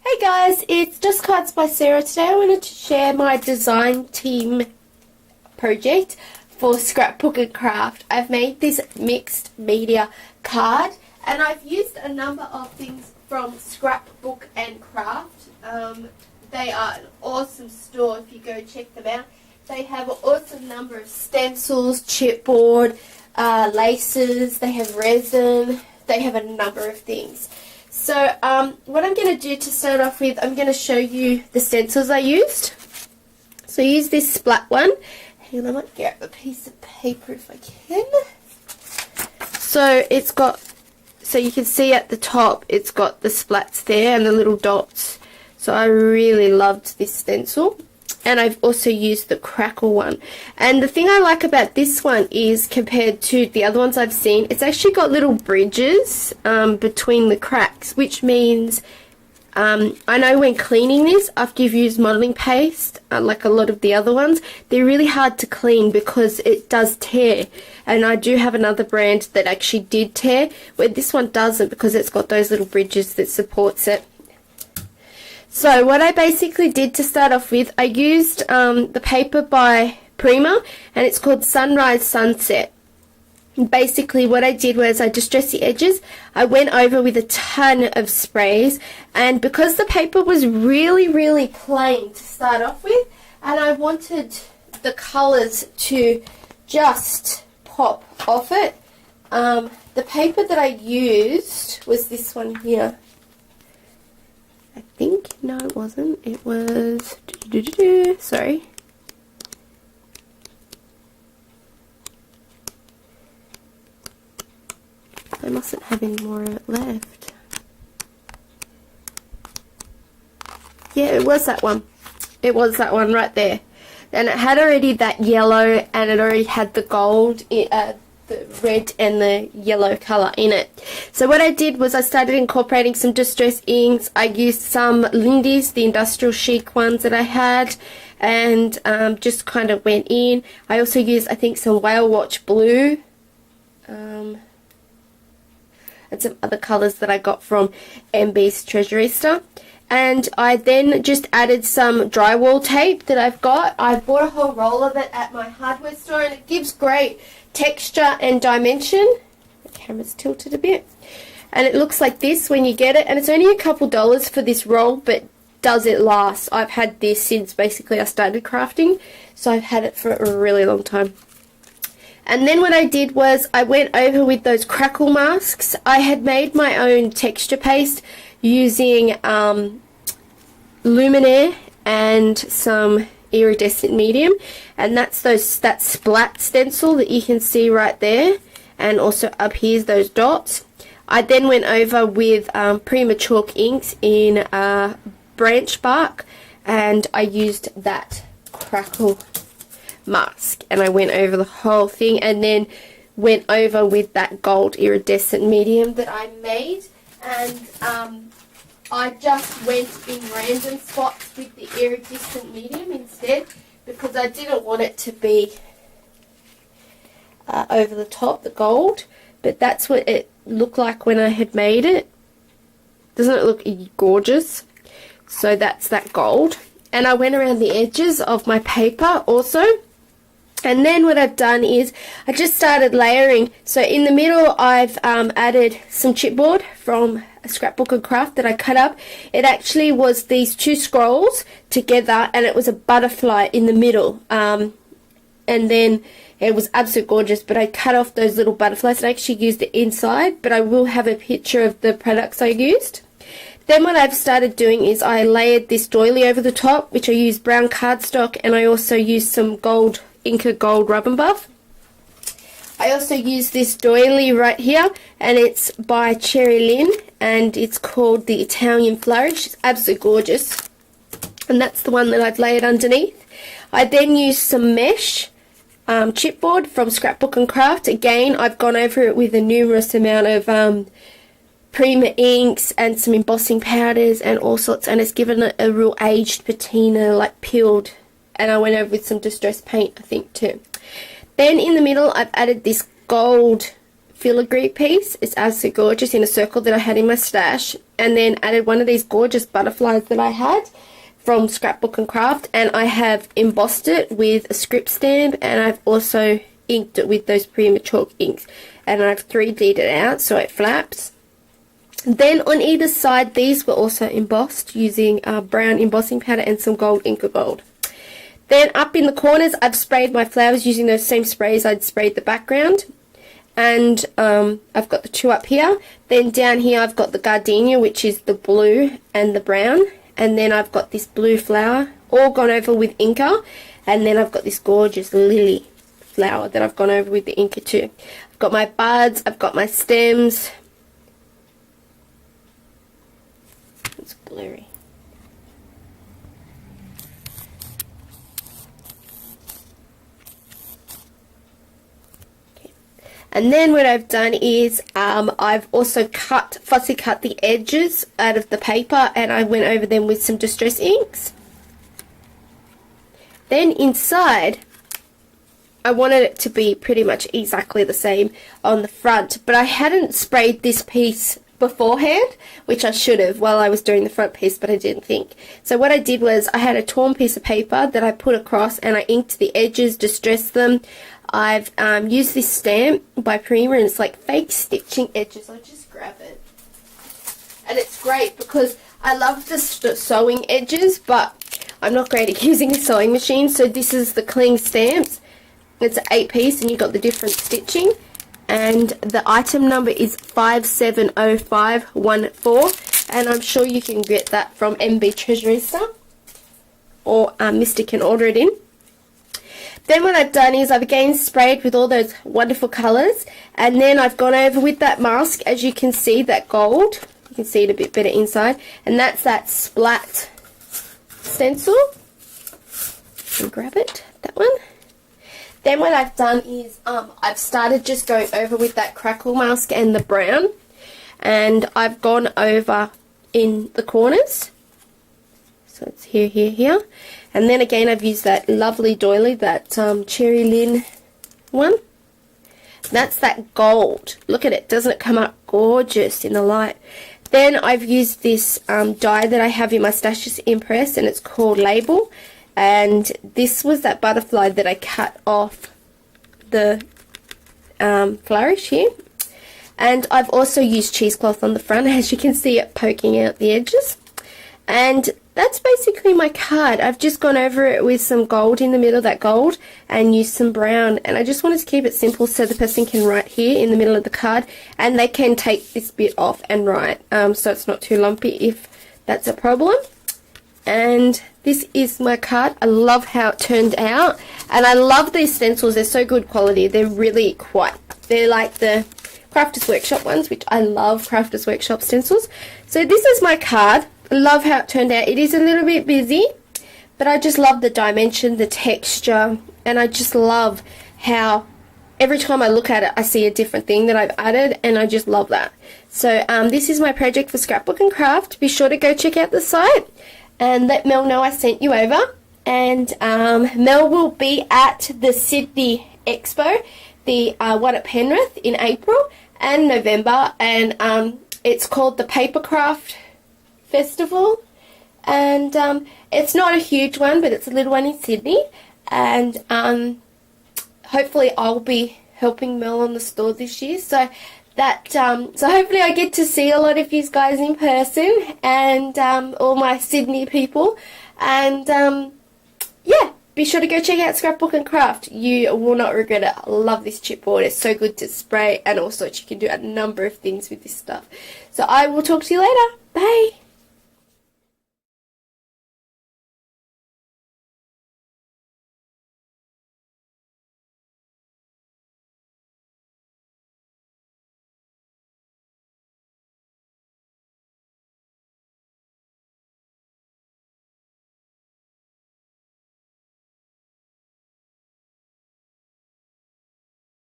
Hey guys, it's Just Cards by Sara. Today I wanted to share my design team project for Scrapbook and Craft. I've made this mixed media card and I've used a number of things from Scrapbook and Craft. They are an awesome store if you go check them out. They have an awesome number of stencils, chipboard, laces, they have resin, they have a number of things. So what I'm going to do to start off with, I'm going to show you the stencils I used. So I used this splat one. Hang on, I might get a piece of paper if I can. So it's got, so you can see at the top, it's got the splats there and the little dots. So I really loved this stencil. And I've also used the Crackle one. And the thing I like about this one is, compared to the other ones I've seen, it's actually got little bridges between the cracks, which means I know when cleaning this, after you've used modelling paste, like a lot of the other ones, they're really hard to clean because it does tear. And I do have another brand that actually did tear, where this one doesn't because it's got those little bridges that supports it. So what I basically did to start off with, I used the paper by Prima, and it's called Sunrise Sunset. And basically what I did was I distressed the edges. I went over with a ton of sprays, and because the paper was really plain to start off with, and I wanted the colours to just pop off it, the paper that I used was this one here. I think, no it wasn't, it was, sorry. I mustn't have any more of it left. Yeah, it was that one. It was that one right there. And it had already that yellow, and it already had the gold, the red and the yellow colour in it. So what I did was I started incorporating some distress inks. I used some Lindy's, the industrial chic ones that I had, and just kind of went in. I also used, I think, some Whale Watch blue and some other colours that I got from MB's Treasurista. And I then just added some drywall tape that I've got. I bought a whole roll of it at my hardware store, and it gives great texture and dimension. The camera's tilted a bit. And it looks like this when you get it, and it's only a couple dollars for this roll, but does it last? I've had this since basically I started crafting, so I've had it for a really long time. And then what I did was I went over with those Crackle masks. I had made my own texture paste using Luminaire and some iridescent medium, and that's that splat stencil that you can see right there, and also up here's those dots. I then went over with Prima chalk inks in branch bark, and I used that Crackle mask, and I went over the whole thing, and then went over with that gold iridescent medium that I made, and I just went in random spots with the iridescent medium instead, because I didn't want it to be over the top, the gold, but that's what it looked like when I had made it. Doesn't it look gorgeous? So that's that gold. And I went around the edges of my paper also. And then what I've done is I just started layering. So in the middle I've added some chipboard from Scrapbook and Craft that I cut up. It actually was these two scrolls together, and it was a butterfly in the middle. And then it was absolutely gorgeous, but I cut off those little butterflies and I actually used the inside, but I will have a picture of the products I used. Then what I've started doing is I layered this doily over the top, which I used brown cardstock, and I also used some gold, Inca Gold Rub and Buff. I also used this doily right here, and it's by Cherry Lynn, and it's called the Italian Flourish. It's absolutely gorgeous, and that's the one that I've layered underneath. I then used some mesh chipboard from Scrapbook and Craft. Again, I've gone over it with a numerous amount of Prima inks and some embossing powders and all sorts, and it's given it a real aged patina, like peeled, and I went over with some distress paint, I think, too. Then in the middle I've added this gold filigree piece. It's absolutely gorgeous in a circle that I had in my stash. And then added one of these gorgeous butterflies that I had from Scrapbook and Craft, and I have embossed it with a script stamp, and I've also inked it with those Premier Chalk inks, and I've 3D'd it out so it flaps. Then on either side, these were also embossed using brown embossing powder and some gold Inca Gold. Then up in the corners, I've sprayed my flowers using those same sprays I'd sprayed the background. And I've got the two up here. Then down here I've got the gardenia, which is the blue and the brown. And then I've got this blue flower, all gone over with Inca. And then I've got this gorgeous lily flower that I've gone over with the Inca too. I've got my buds, I've got my stems. It's blurry. And then what I've done is I've also fussy cut the edges out of the paper, and I went over them with some distress inks. Then inside, I wanted it to be pretty much exactly the same on the front, but I hadn't sprayed this piece beforehand, which I should have while I was doing the front piece, but I didn't think. So what I did was I had a torn piece of paper that I put across, and I inked the edges, distressed them. I've used this stamp by Premier, and it's like fake stitching edges. I'll just grab it. And it's great because I love the sewing edges, but I'm not great at using a sewing machine. So this is the cling stamps. It's an 8-piece, and you've got the different stitching. And the item number is 570514. And I'm sure you can get that from MB Treasurista, or Mr. can order it in. Then what I've done is I've again sprayed with all those wonderful colours, and then I've gone over with that mask, as you can see, that gold. You can see it a bit better inside, and that's that Splat stencil. And grab it, that one. Then what I've done is I've started just going over with that Crackle mask and the brown, and I've gone over in the corners. So it's here, here, here. And then again I've used that lovely doily, that Cherry Lynn one. That's that gold. Look at it. Doesn't it come up gorgeous in the light? Then I've used this die that I have in my Stashes Impress, and it's called Label. And this was that butterfly that I cut off the Flourish here. And I've also used cheesecloth on the front, as you can see it poking out the edges. And that's basically my card. I've just gone over it with some gold in the middle, that gold, and used some brown. And I just wanted to keep it simple so the person can write here in the middle of the card, and they can take this bit off and write, so it's not too lumpy if that's a problem. And this is my card. I love how it turned out, and I love these stencils. They're so good quality. They're really they're like the Crafters Workshop ones, which I love Crafters Workshop stencils. So this is my card. I love how it turned out. It is a little bit busy, but I just love the dimension, the texture, and I just love how every time I look at it I see a different thing that I've added, and I just love that. So this is my project for Scrapbook and Craft. Be sure to go check out the site and let Mel know I sent you over. And Mel will be at the Sydney Expo, the one at Penrith, in April and November, and it's called the Papercraft Festival, and it's not a huge one, but it's a little one in Sydney, and hopefully I'll be helping Mel on the store this year, so that so hopefully I get to see a lot of you guys in person, and all my Sydney people, and yeah, be sure to go check out Scrapbook and Craft. You will not regret it. I love this chipboard. It's so good to spray, and also you can do a number of things with this stuff. So I will talk to you later. Bye.